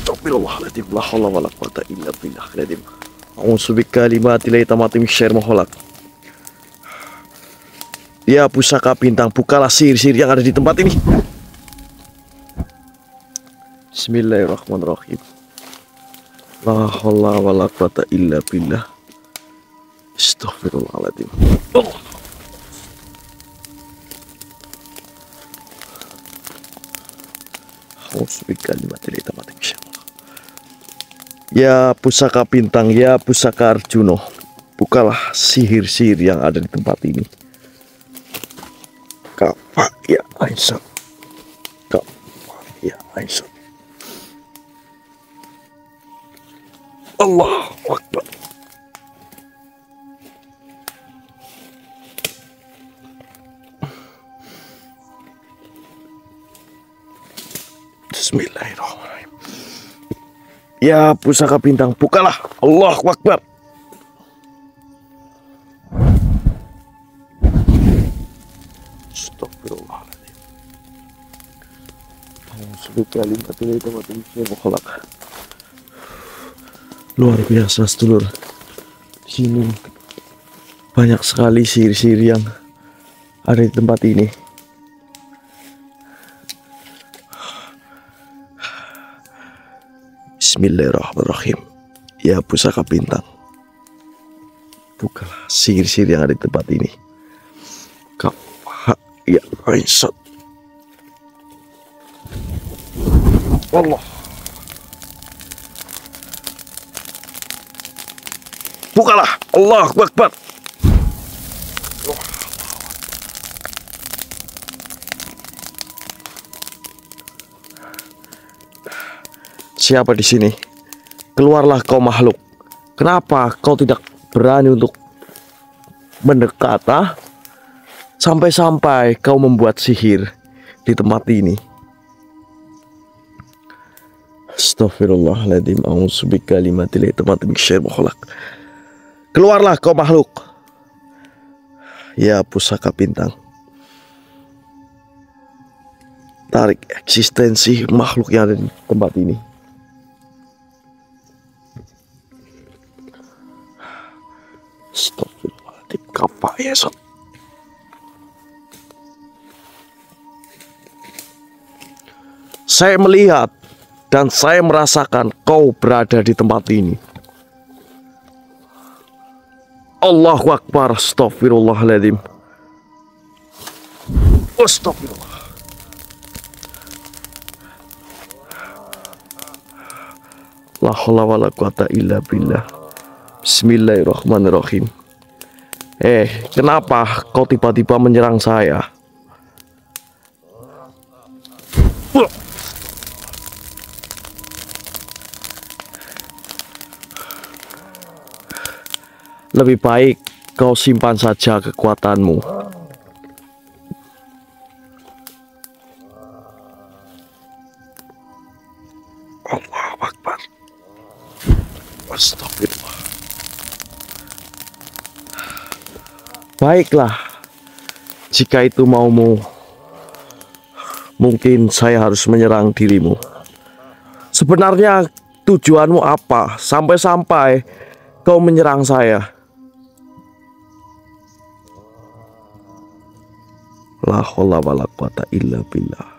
Astagfirullahaladzim. La haula wala quwata illa billahil a'udzu bikalimatillahi tammati min syarri ma khalaq. Ya pusaka bintang, bukalah sihir-sihir yang ada di tempat ini. Bismillahirrahmanirrahim. La haula wala quwata illa billah. Astagfirullahaladzim. Ya pusaka bintang, ya pusaka Arjuno, bukalah sihir-sihir yang ada di tempat ini. Kapa ya Aisyah, kapa ya Aisyah. Allahu Akbar. Bismillahirrahmanirrahim. Ya pusaka bintang, bukalah. Allahu Akbar. Astagfirullahaladzim. Luar biasa sedulur. Di sini banyak sekali sihir-sihir yang ada di tempat ini. Bismillahirrahmanirrahim. Ya pusaka bintang, bukalah sihir-sihir yang ada di tempat ini. Kapa ya Aisyah. Allah. Bukalah. Allahu Akbar. Siapa di sini? Keluarlah kau makhluk. Kenapa kau tidak berani untuk mendekat? Sampai-sampai kau membuat sihir di tempat ini. Astagfirullahaladzim. A'udzu bikalimatillahi tammati min syarri ma khalaq. Keluarlah kau makhluk. Ya pusaka bintang, tarik eksistensi makhluk yang ada di tempat ini. Astagfirullahaladzim. Kapa ya Sot. Saya melihat dan saya merasakan kau berada di tempat ini. Allahu Akbar. Astagfirullahaladzim. Astagfirullah. La haula wala quwata illa billah. Bismillahirrahmanirrahim. Kenapa kau tiba-tiba menyerang saya? Lebih baik kau simpan saja kekuatanmu. Allahu Akbar. Astagfirullah. Baiklah, jika itu maumu, mungkin saya harus menyerang dirimu. Sebenarnya tujuanmu apa sampai-sampai kau menyerang saya? La haula wala quwata illa billah.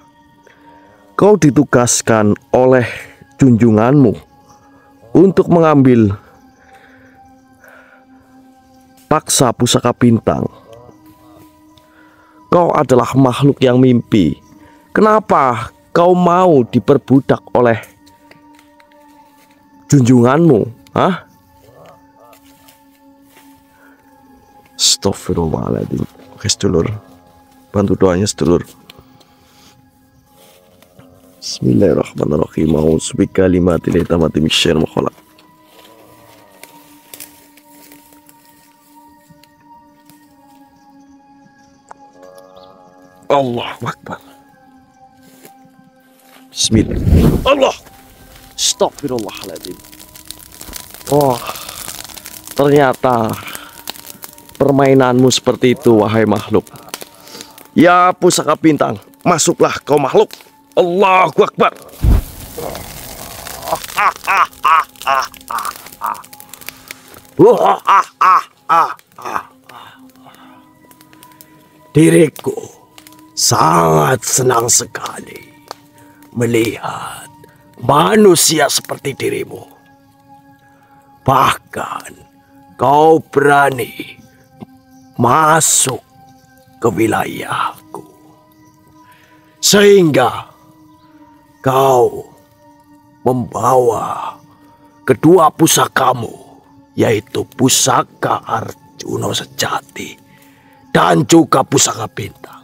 Kau ditugaskan oleh junjunganmu untuk mengambil paksa pusaka bintang. Kau adalah makhluk yang mimpi. Kenapa kau mau diperbudak oleh junjunganmu? Astagfirullahaladzim. Oke sedulur, bantu doanya sedulur. Bismillahirrahmanirrahim. A'udzu bikalimatillahi tammati min syarri ma khalaq. Allahu Akbar. Bismillah. Allah. Astagfirullahaladzim. Oh, ternyata permainanmu seperti itu, wahai makhluk. Ya pusaka bintang, masuklah kau makhluk. Allahu Akbar. Diriku sangat senang sekali melihat manusia seperti dirimu. Bahkan kau berani masuk ke wilayahku. Sehingga kau membawa kedua pusakamu, yaitu pusaka Arjuna sejati dan juga pusaka bintang.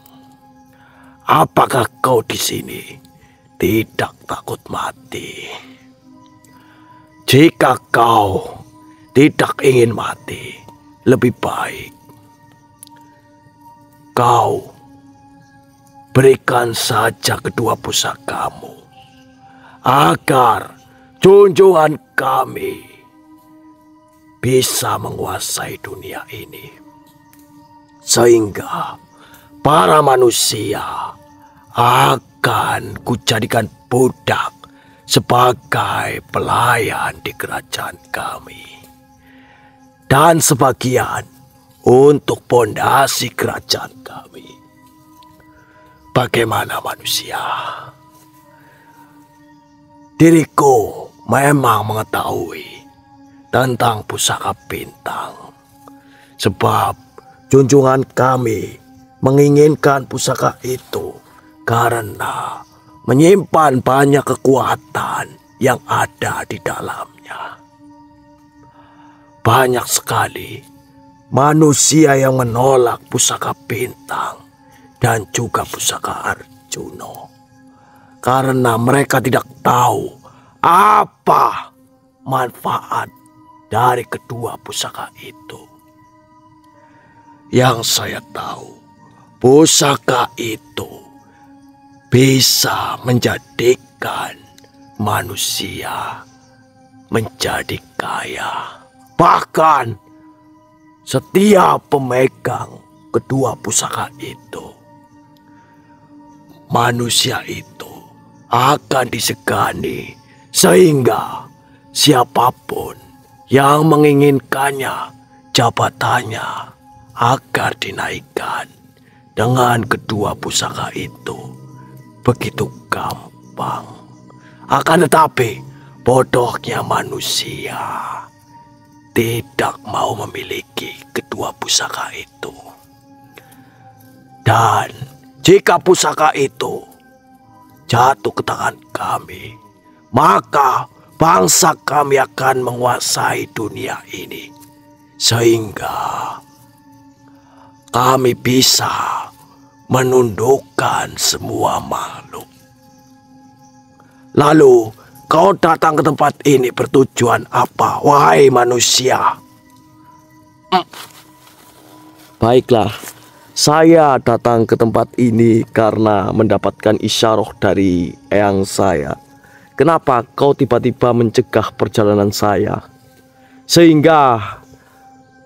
Apakah kau di sini tidak takut mati? Jika kau tidak ingin mati, lebih baik kau berikan saja kedua pusakamu agar junjungan kami bisa menguasai dunia ini, sehingga para manusia akan kujadikan budak sebagai pelayan di kerajaan kami, dan sebagian untuk pondasi kerajaan kami. Bagaimana manusia? Diriku memang mengetahui tentang pusaka bintang, sebab junjungan kami menginginkan pusaka itu karena menyimpan banyak kekuatan yang ada di dalamnya. Banyak sekali manusia yang menolak pusaka bintang dan juga pusaka Arjuna karena mereka tidak tahu apa manfaat dari kedua pusaka itu. Yang saya tahu, pusaka itu bisa menjadikan manusia menjadi kaya. Bahkan setiap pemegang kedua pusaka itu, manusia itu akan disegani sehingga siapapun yang menginginkannya, jabatannya agar dinaikkan dengan kedua pusaka itu begitu gampang. Akan tetapi bodohnya manusia tidak mau memiliki kedua pusaka itu. Dan jika pusaka itu jatuh ke tangan kami, maka bangsa kami akan menguasai dunia ini, sehingga kami bisa menundukkan semua makhluk. Lalu kau datang ke tempat ini bertujuan apa, wahai manusia? Baiklah, saya datang ke tempat ini karena mendapatkan isyarah dari eyang saya. Kenapa kau tiba-tiba mencegah perjalanan saya, sehingga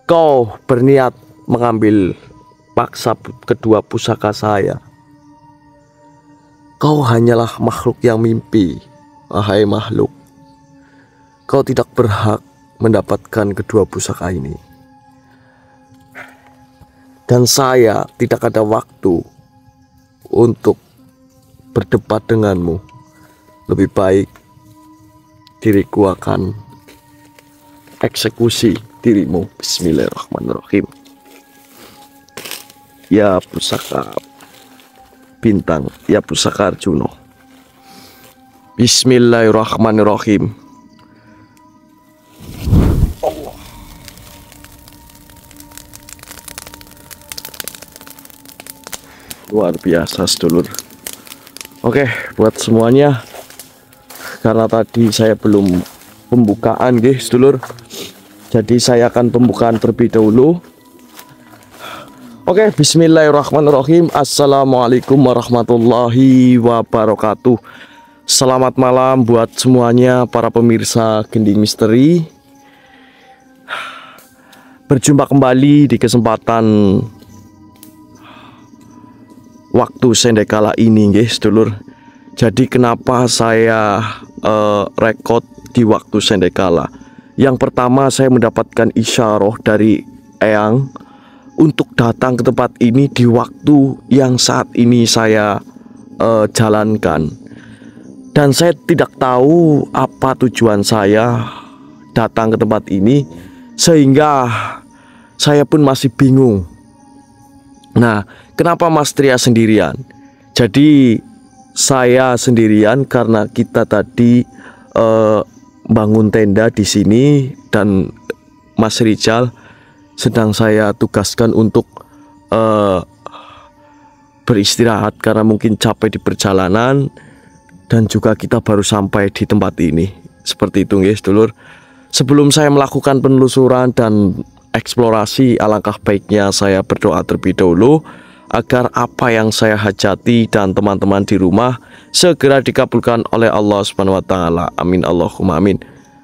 kau berniat mengambil paksa kedua pusaka saya? Kau hanyalah makhluk yang mimpi, wahai makhluk. Kau tidak berhak mendapatkan kedua pusaka ini. Dan saya tidak ada waktu untuk berdebat denganmu. Lebih baik diriku akan eksekusi dirimu. Bismillahirrahmanirrahim. Ya pusaka bintang, ya pusaka Arjuna. Bismillahirrahmanirrahim. Allah. Luar biasa, sedulur. Oke, buat semuanya, karena tadi saya belum pembukaan, sedulur. Jadi saya akan pembukaan terlebih dahulu. Oke, bismillahirrahmanirrahim. Assalamualaikum warahmatullahi wabarakatuh. Selamat malam buat semuanya para pemirsa Gending Misteri. Berjumpa kembali di kesempatan waktu sendekala ini, sedulur. Jadi kenapa saya rekod di waktu sendekala? Yang pertama, saya mendapatkan isyarah dari Eyang untuk datang ke tempat ini di waktu yang saat ini saya jalankan. Dan saya tidak tahu apa tujuan saya datang ke tempat ini, sehingga saya pun masih bingung. Nah, kenapa Mas Tria sendirian? Jadi saya sendirian karena kita tadi bangun tenda di sini dan Mas Rijal sedang saya tugaskan untuk beristirahat karena mungkin capek di perjalanan, dan juga kita baru sampai di tempat ini. Seperti itu guys, dulur. Sebelum saya melakukan penelusuran dan eksplorasi, alangkah baiknya saya berdoa terlebih dahulu agar apa yang saya hajati dan teman-teman di rumah segera dikabulkan oleh Allah Subhanahu wa taala. Amin Allahumma amin.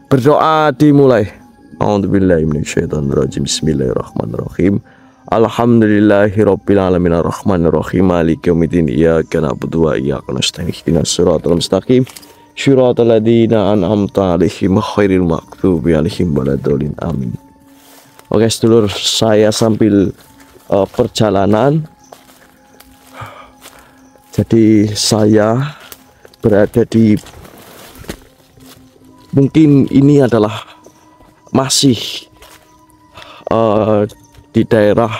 Berdoa dimulai. A'udzubillahi minasyaitonirrajim. Bismillahirrahmanirrahim. Alhamdulillahirabbil alamin arrahmanirrahim maliki yaumiddin iyyaka na'budu wa iyyaka nasta'in ihdinas siratal mustaqim siratal ladzina an'amta 'alaihim ghairil maghdubi 'alaihim waladdallin. Amin. Oke, sedulur, saya sambil perjalanan. Jadi saya berada di, mungkin ini adalah masih di daerah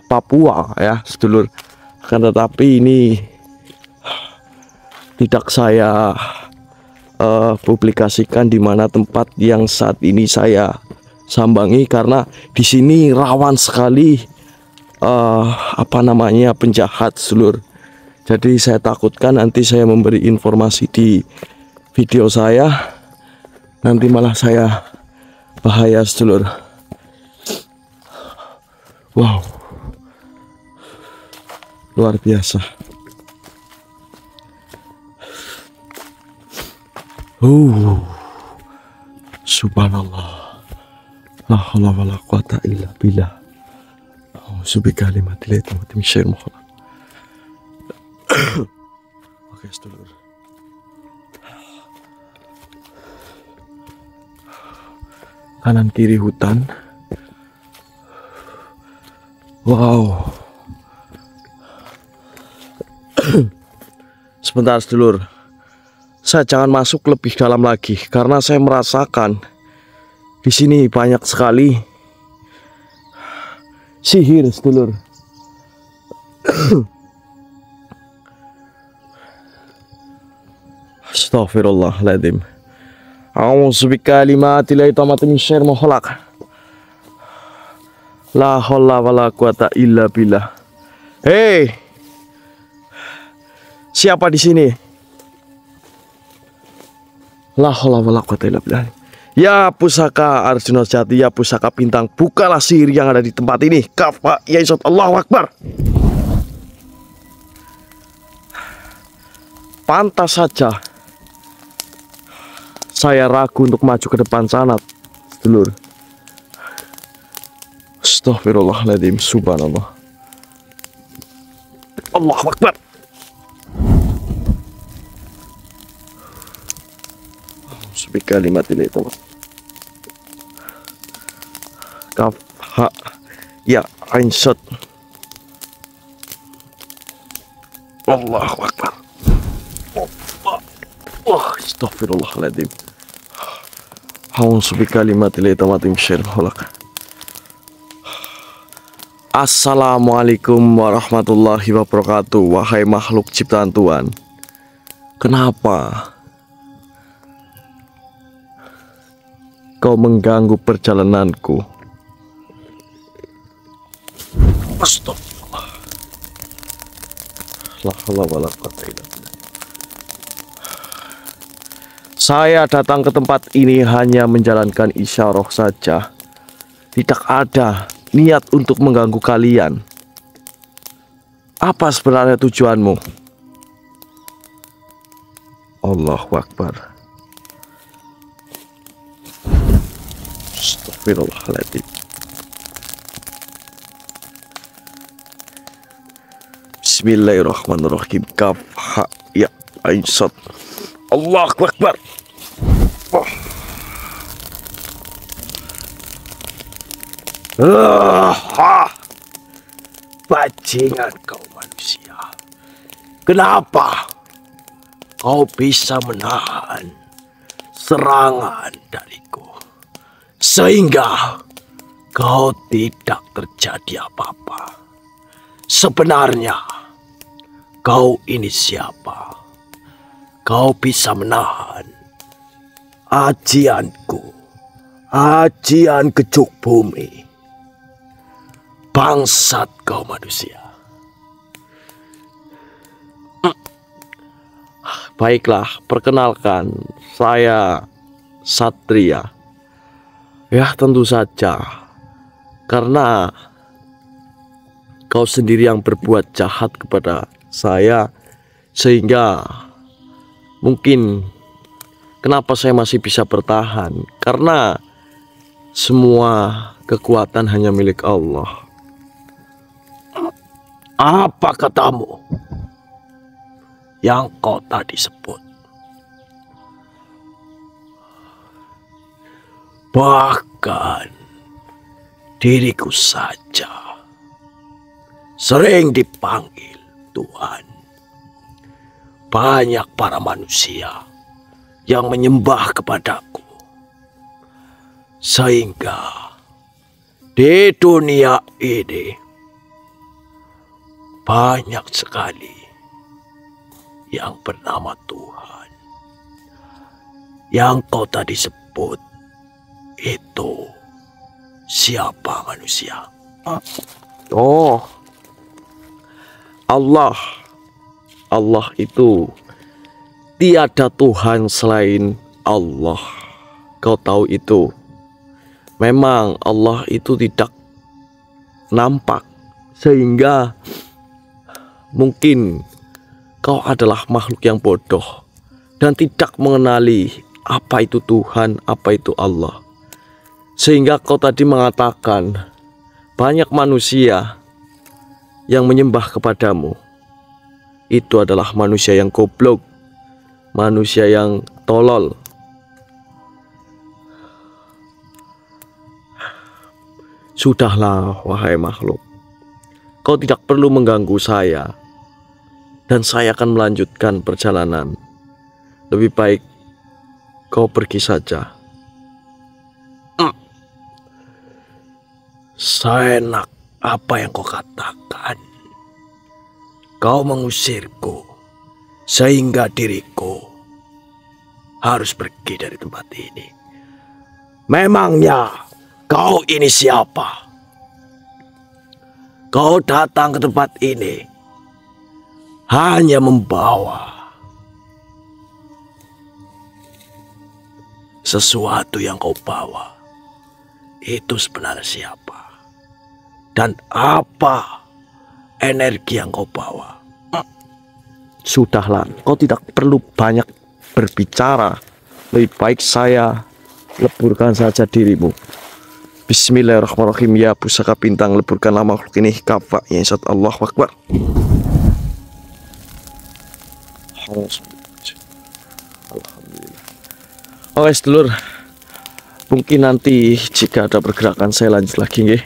Papua ya sedulur, akan tetapi ini tidak saya publikasikan di mana tempat yang saat ini saya sambangi, karena di sini rawan sekali penjahat sedulur. Jadi saya takutkan nanti saya memberi informasi di video saya, nanti malah saya bahaya sedulur. Wow, luar biasa. Subhanallah, la haula wala quwata illa billah. Subikalimatil min syarril khalaq. Oke sedulur, kanan kiri hutan. Wow. Sebentar sedulur, saya jangan masuk lebih dalam lagi karena saya merasakan di sini banyak sekali sihir sedulur. Astaghfirullahaladzim. A'udzubikalimatil min syarril khalaq. La haula wala quwata illa billah. Hei, siapa di sini? La haula wala quwata illa billah. Ya pusaka Arjuna Jati, ya pusaka bintang, bukalah sihir yang ada di tempat ini. Kafa ya Isot, Allahu Akbar. Pantas saja saya ragu untuk maju ke depan sana, sedulur. Astaghfirullahaladzim, subhanallah. Allahu Akbar. Subikalimatil itu. Kaf ha ya ain shot. Allahu Akbar. Astaghfirullahaladzim. A'udzubikalimatil min syarril khalaq. Assalamualaikum warahmatullahi wabarakatuh. Wahai makhluk ciptaan Tuhan, kenapa kau mengganggu perjalananku? Astagfirullah. La haula wala quwata illa billah. Saya datang ke tempat ini hanya menjalankan isyarah saja. Tidak ada niat untuk mengganggu kalian. Apa sebenarnya tujuanmu? Allahu Akbar. Astagfirullahaladzim. Bismillahirrahmanirrahim. Kaf ha ya ain sad. Allahu Akbar. Oh. Bajingan kau manusia. Kenapa kau bisa menahan serangan dariku sehingga kau tidak terjadi apa-apa? Sebenarnya kau ini siapa? Kau bisa menahan ajianku, ajian kejuk bumi. Bangsat kau manusia. Baiklah, perkenalkan, saya Satria. Ya, tentu saja, karena kau sendiri yang berbuat jahat kepada saya, sehingga mungkin kenapa saya masih bisa bertahan, karena semua kekuatan hanya milik Allah. Apa katamu yang kau tadi sebut? Bahkan diriku saja sering dipanggil Tuhan. Banyak para manusia yang menyembah kepadaku, sehingga di dunia ini banyak sekali yang bernama Tuhan. Yang kau tadi sebut itu siapa manusia? Oh, Allah. Allah itu tiada Tuhan selain Allah. Kau tahu itu. Memang Allah itu tidak nampak, sehingga mungkin kau adalah makhluk yang bodoh dan tidak mengenali apa itu Tuhan, apa itu Allah. Sehingga kau tadi mengatakan banyak manusia yang menyembah kepadamu. Itu adalah manusia yang goblok, manusia yang tolol. Sudahlah, wahai makhluk. Kau tidak perlu mengganggu saya, dan saya akan melanjutkan perjalanan. Lebih baik kau pergi saja. Seenak apa yang kau katakan. Kau mengusirku sehingga diriku harus pergi dari tempat ini. Memangnya kau ini siapa? Kau datang ke tempat ini hanya membawa sesuatu yang kau bawa. Itu sebenarnya siapa? Dan apa energi yang kau bawa? Sudahlah, kau tidak perlu banyak berbicara. Lebih baik saya leburkan saja dirimu. Bismillahirrahmanirrahim. Ya pusaka bintang, leburkanlah makhluk ini. Kafa ya insat. Allahu Akbar. Alhamdulillah. Oke sedulur, mungkin nanti jika ada pergerakan saya lanjut lagi nggih.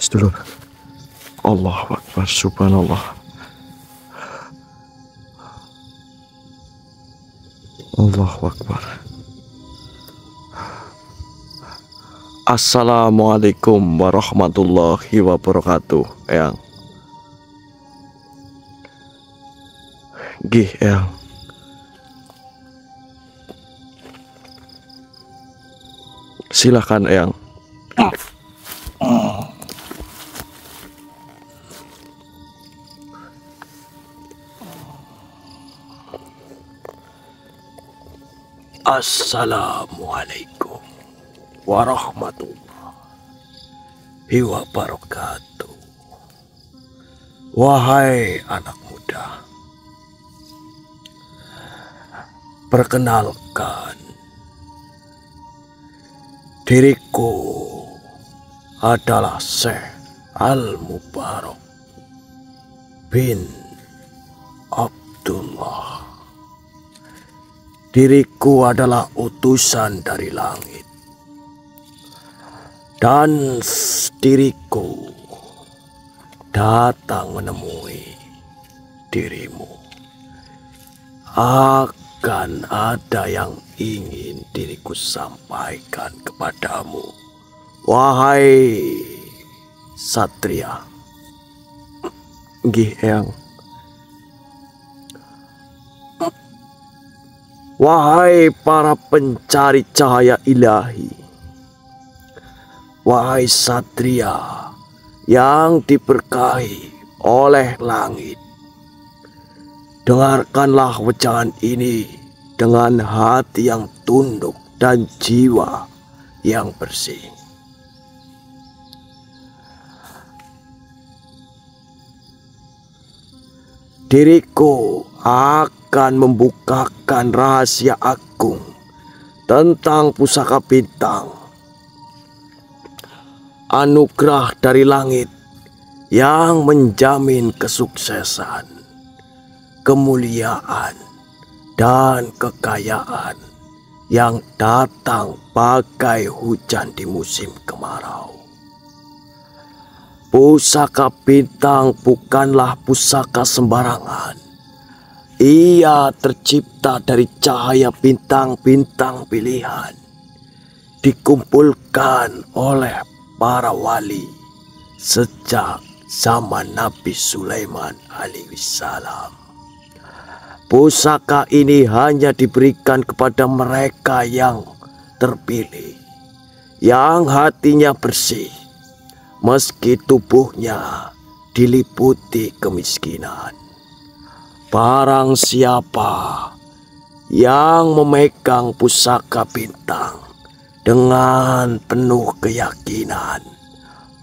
Sedulur, Allahu Akbar, subhanallah. Allahu Akbar. Assalamualaikum warahmatullahi wabarakatuh. Eyang. Gih, Eyang. Silakan, Eyang. Assalamualaikum warahmatullahi wabarakatuh. Wahai anak muda, perkenalkan, Diriku adalah Syekh Al-Mubarak bin Abdullah. Diriku adalah utusan dari langit. Dan diriku datang menemui dirimu. Akan ada yang ingin diriku sampaikan kepadamu, wahai Satria. Nggih, Eyang. Wahai para pencari cahaya ilahi, wahai Satria yang diberkahi oleh langit, dengarkanlah wejangan ini dengan hati yang tunduk dan jiwa yang bersih. Diriku akan membukakan rahasia agung tentang pusaka bintang, anugerah dari langit yang menjamin kesuksesan, kemuliaan, dan kekayaan yang datang bagai hujan di musim kemarau. Pusaka bintang bukanlah pusaka sembarangan. Ia tercipta dari cahaya bintang-bintang pilihan, dikumpulkan oleh para wali sejak zaman Nabi Sulaiman alaihissalam. Pusaka ini hanya diberikan kepada mereka yang terpilih, yang hatinya bersih, meski tubuhnya diliputi kemiskinan. Barang siapa yang memegang pusaka bintang dengan penuh keyakinan,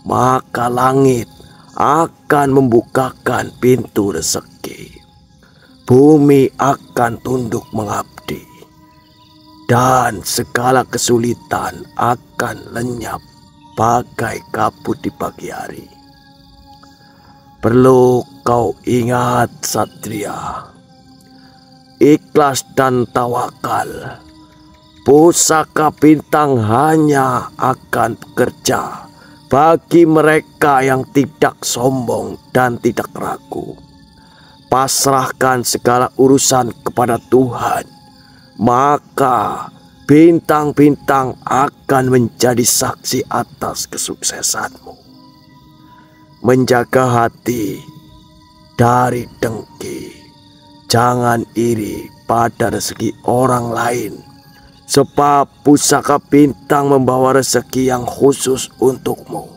maka langit akan membukakan pintu rezeki. Bumi akan tunduk mengabdi, dan segala kesulitan akan lenyap bagai kabut di pagi hari. Perlu kau ingat, Satria, ikhlas dan tawakal. Pusaka bintang hanya akan bekerja bagi mereka yang tidak sombong dan tidak ragu. Pasrahkan segala urusan kepada Tuhan, maka bintang-bintang akan menjadi saksi atas kesuksesanmu. Menjaga hati dari dengki. Jangan iri pada rezeki orang lain, sebab pusaka bintang membawa rezeki yang khusus untukmu.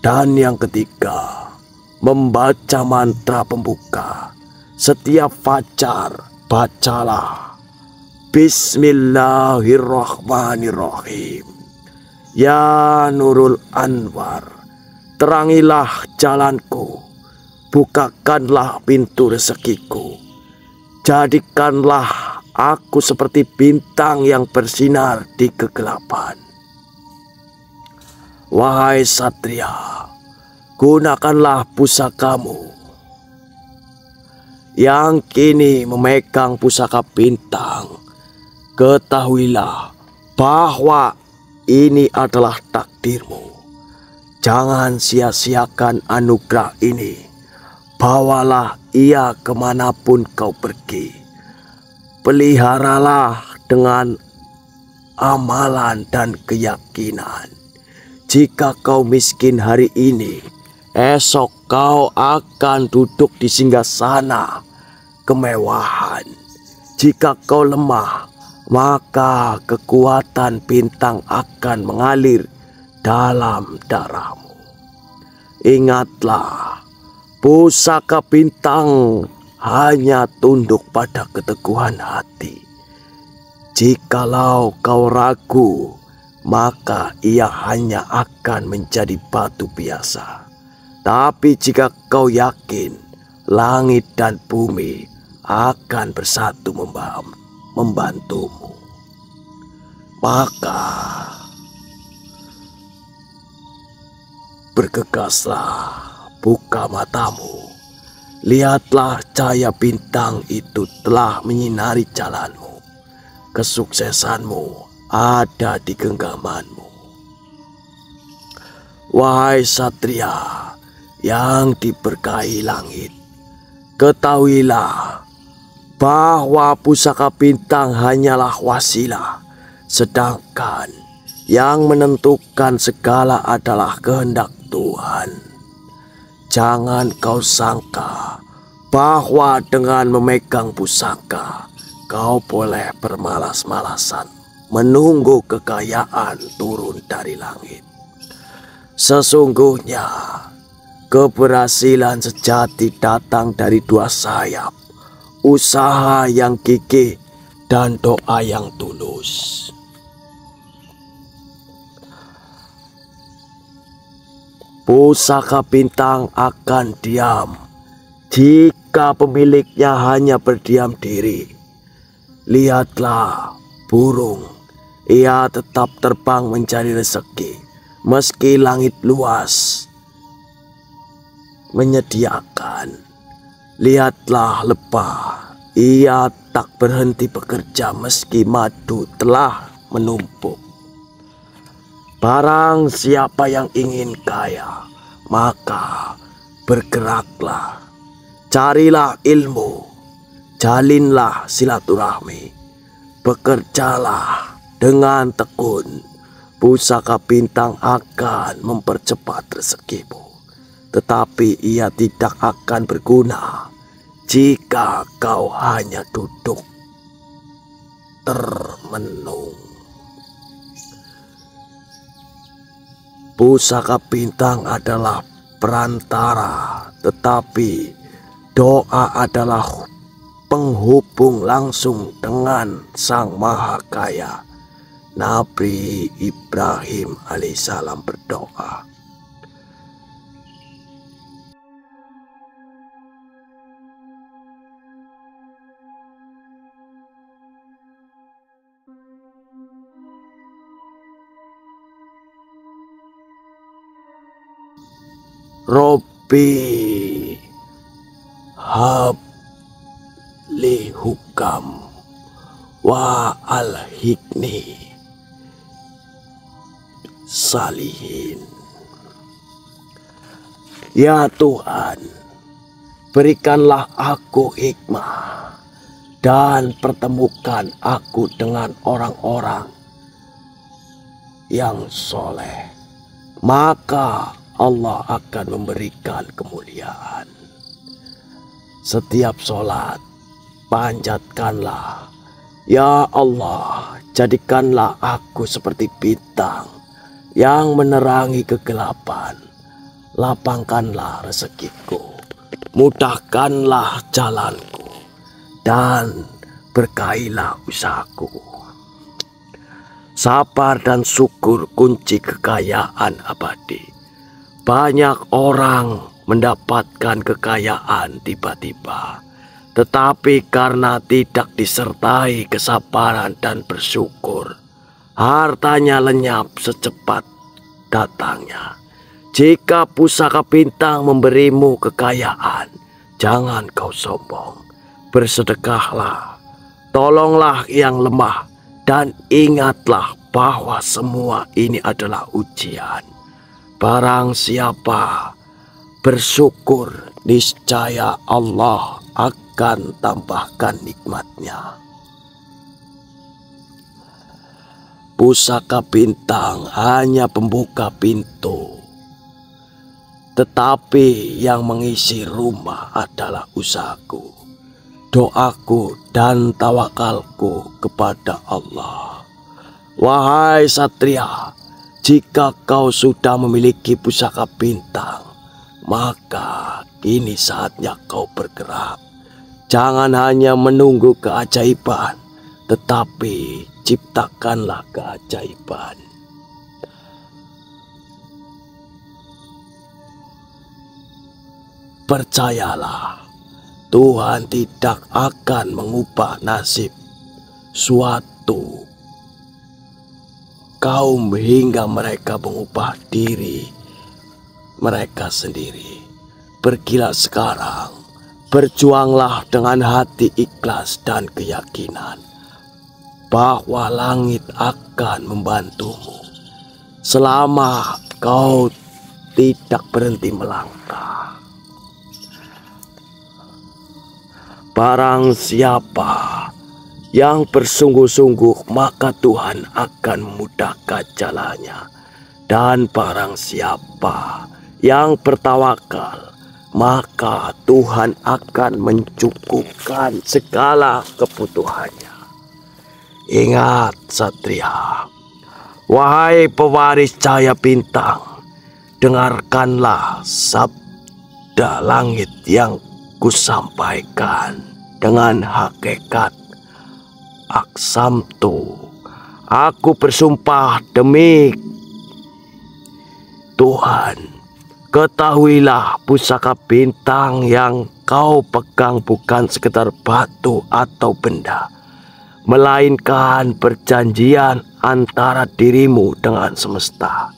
Dan yang ketiga, membaca mantra pembuka. Setiap fajar bacalah Bismillahirrahmanirrahim. Ya Nurul Anwar, terangilah jalanku, bukakanlah pintu rezekiku, jadikanlah aku seperti bintang yang bersinar di kegelapan. Wahai Satria, gunakanlah pusakamu yang kini memegang pusaka bintang. Ketahuilah bahwa ini adalah takdirmu. Jangan sia-siakan anugerah ini. Bawalah ia kemanapun kau pergi. Peliharalah dengan amalan dan keyakinan. Jika kau miskin hari ini, esok kau akan duduk di singgasana kemewahan. Jika kau lemah, maka kekuatan bintang akan mengalir dalam darahmu. Ingatlah, pusaka bintang hanya tunduk pada keteguhan hati. Jikalau kau ragu, maka ia hanya akan menjadi batu biasa. Tapi jika kau yakin, langit dan bumi akan bersatu membantumu. Maka bergegaslah, buka matamu. Lihatlah cahaya bintang itu telah menyinari jalanmu. Kesuksesanmu ada di genggamanmu. Wahai satria yang diberkahi langit, ketahuilah bahwa pusaka bintang hanyalah wasilah, sedangkan yang menentukan segala adalah kehendak Tuhan. Jangan kau sangka bahwa dengan memegang pusaka kau boleh bermalas-malasan menunggu kekayaan turun dari langit. Sesungguhnya keberhasilan sejati datang dari dua sayap, usaha yang gigih dan doa yang tulus. Pusaka bintang akan diam jika pemiliknya hanya berdiam diri. Lihatlah burung, ia tetap terbang mencari rezeki meski langit luas menyediakan. Lihatlah lebah, ia tak berhenti bekerja meski madu telah menumpuk. Barang siapa yang ingin kaya, maka bergeraklah, carilah ilmu, jalinlah silaturahmi, bekerjalah dengan tekun. Pusaka bintang akan mempercepat rezekimu, tetapi ia tidak akan berguna jika kau hanya duduk termenung. Pusaka bintang adalah perantara, tetapi doa adalah penghubung langsung dengan Sang Maha Kaya. Nabi Ibrahim alaihissalam berdoa, Robbi hab li hukam wa alhikni salihin. Ya Tuhan, berikanlah aku hikmah dan pertemukan aku dengan orang-orang yang soleh, maka Allah akan memberikan kemuliaan. Setiap sholat panjatkanlah, ya Allah, jadikanlah aku seperti bintang yang menerangi kegelapan. Lapangkanlah rezekiku, mudahkanlah jalanku, dan berkailah usahaku. Sabar dan syukur kunci kekayaan abadi. Banyak orang mendapatkan kekayaan tiba-tiba, tetapi karena tidak disertai kesabaran dan bersyukur, hartanya lenyap secepat datangnya. Jika pusaka bintang memberimu kekayaan, jangan kau sombong. Bersedekahlah, tolonglah yang lemah, dan ingatlah bahwa semua ini adalah ujian. Barang siapa bersyukur, niscaya Allah akan tambahkan nikmatnya. Pusaka bintang hanya pembuka pintu, tetapi yang mengisi rumah adalah usahaku, doaku, dan tawakalku kepada Allah. Wahai satria, jika kau sudah memiliki pusaka bintang, maka kini saatnya kau bergerak. Jangan hanya menunggu keajaiban, tetapi ciptakanlah keajaiban. Percayalah, Tuhan tidak akan mengubah nasib suatu kaum hingga mereka mengubah diri mereka sendiri. Pergilah sekarang, berjuanglah dengan hati ikhlas dan keyakinan bahwa langit akan membantumu selama kau tidak berhenti melangkah. Barang siapa yang bersungguh-sungguh, maka Tuhan akan memudahkan jalannya. Dan barang siapa yang bertawakal, maka Tuhan akan mencukupkan segala kebutuhannya. Ingat satria, wahai pewaris cahaya bintang, dengarkanlah sabda langit yang kusampaikan dengan hakikat Aksamtu. Aku bersumpah demi Tuhan, ketahuilah pusaka bintang yang kau pegang bukan sekedar batu atau benda, melainkan perjanjian antara dirimu dengan semesta.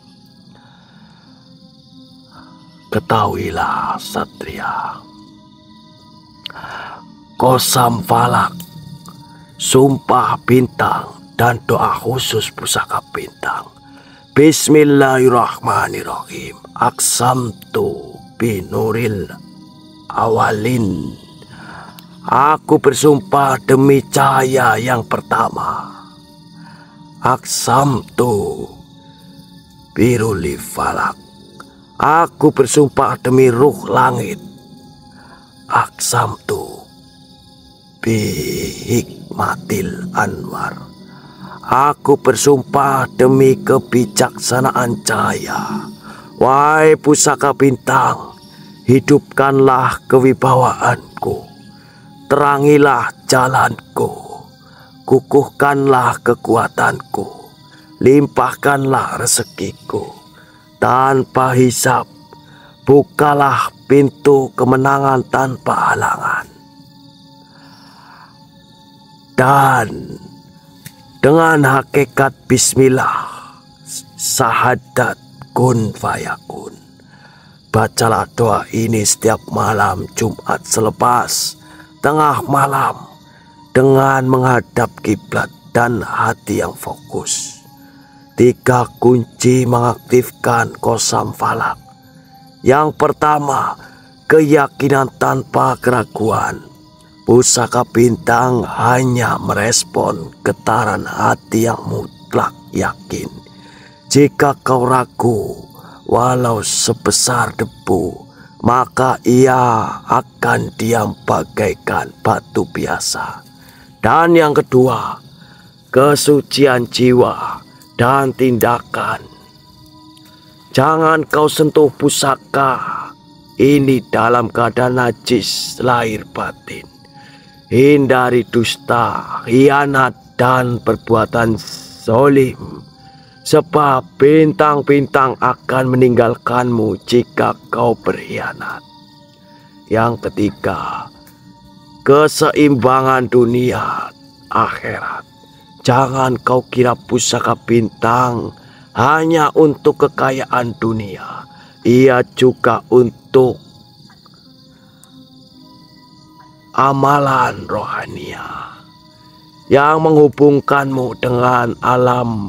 Ketahuilah satria, Kosam Falak, sumpah bintang, dan doa khusus pusaka bintang. Bismillahirrahmanirrahim. Aksamtu binuril awalin. Aku bersumpah demi cahaya yang pertama. Aksamtu biruli falak. Aku bersumpah demi ruh langit. Aksamtu bihikmatil anwar. Aku bersumpah demi kebijaksanaan cahaya. Wahai pusaka bintang, hidupkanlah kewibawaanku, terangilah jalanku, kukuhkanlah kekuatanku, limpahkanlah rezekiku. Tanpa hisab, bukalah pintu kemenangan tanpa halangan. Dan dengan hakikat bismillah, sahadat kun fayakun, bacalah doa ini setiap malam Jumat selepas tengah malam dengan menghadap kiblat dan hati yang fokus. 3 kunci mengaktifkan Kosam Falak. Yang pertama, keyakinan tanpa keraguan. Pusaka bintang hanya merespon getaran hati yang mutlak yakin. Jika kau ragu, walau sebesar debu, maka ia akan diam bagaikan batu biasa. Dan yang kedua, kesucian jiwa dan tindakan. Jangan kau sentuh pusaka ini dalam keadaan najis lahir batin. Hindari dusta, khianat, dan perbuatan zalim, sebab bintang-bintang akan meninggalkanmu jika kau berkhianat. Yang ketiga, keseimbangan dunia akhirat. Jangan kau kira pusaka bintang hanya untuk kekayaan dunia. Ia juga untuk amalan rohania yang menghubungkanmu dengan alam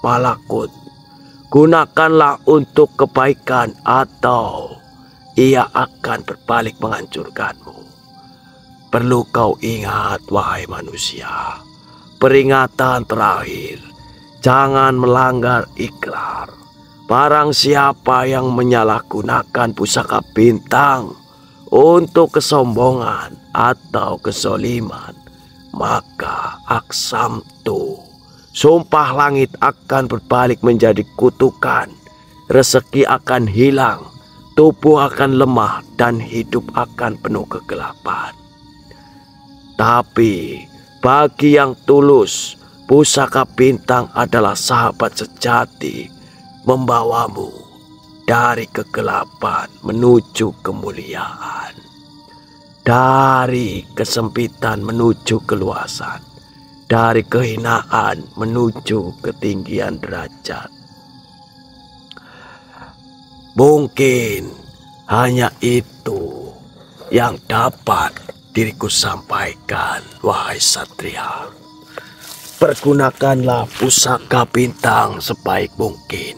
malakut. Gunakanlah untuk kebaikan atau ia akan berbalik menghancurkanmu. Perlu kau ingat, wahai manusia, peringatan terakhir, jangan melanggar ikrar. Barang siapa yang menyalahgunakan pusaka bintang untuk kesombongan atau kesoliman, maka aksamtu, sumpah langit akan berbalik menjadi kutukan. Rezeki akan hilang, tubuh akan lemah, dan hidup akan penuh kegelapan. Tapi bagi yang tulus, pusaka bintang adalah sahabat sejati, membawamu dari kegelapan menuju kemuliaan, dari kesempitan menuju keluasan, dari kehinaan menuju ketinggian derajat. Mungkin hanya itu yang dapat diriku sampaikan, wahai satria. Pergunakanlah pusaka bintang sebaik mungkin.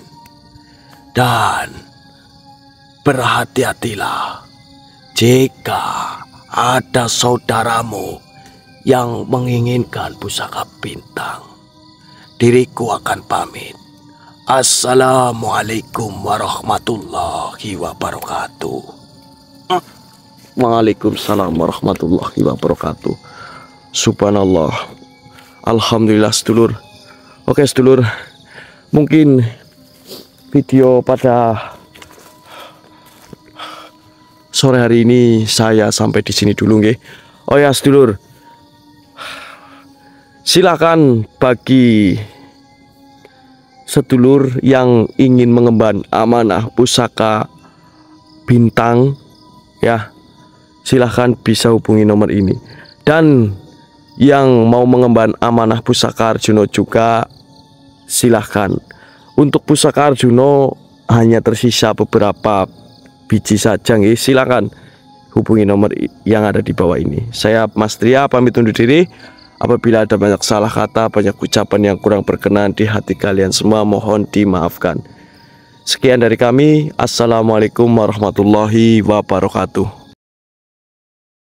Dan berhati-hatilah jika ada saudaramu yang menginginkan pusaka bintang. Diriku akan pamit. Assalamualaikum warahmatullahi wabarakatuh. Waalaikumsalam warahmatullahi wabarakatuh. Subhanallah. Alhamdulillah sedulur. Oke sedulur, mungkin video pada sore hari ini saya sampai di sini dulu nggih. Oh ya sedulur, silakan bagi sedulur yang ingin mengemban amanah pusaka bintang ya, silahkan bisa hubungi nomor ini. Dan yang mau mengemban amanah pusaka Arjuna juga silahkan. Untuk pusaka Arjuna hanya tersisa beberapa biji saja nggih. Silakan hubungi nomor yang ada di bawah ini. Saya Mas Tria pamit undur diri. Apabila ada banyak salah kata, banyak ucapan yang kurang berkenan di hati kalian semua, mohon dimaafkan. Sekian dari kami. Assalamualaikum warahmatullahi wabarakatuh.